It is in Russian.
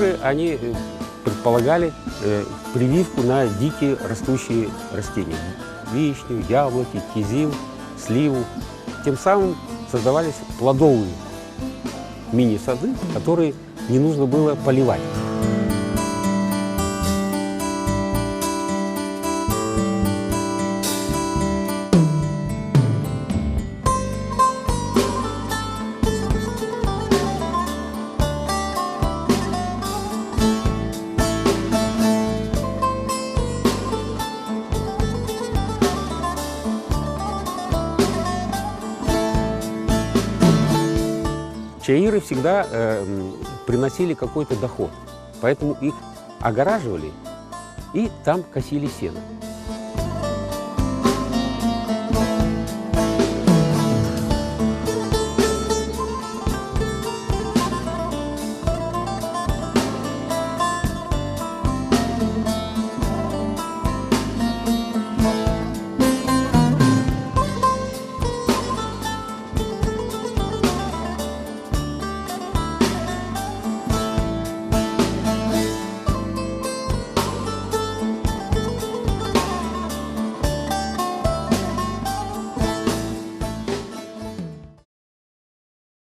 чаиры, они предполагали прививку на дикие растущие растения. Вишню, яблоки, кизил, сливу. Тем самым создавались плодовые мини-сады, которые не нужно было поливать. Чаиры всегда приносили какой-то доход, поэтому их огораживали и там косили сено.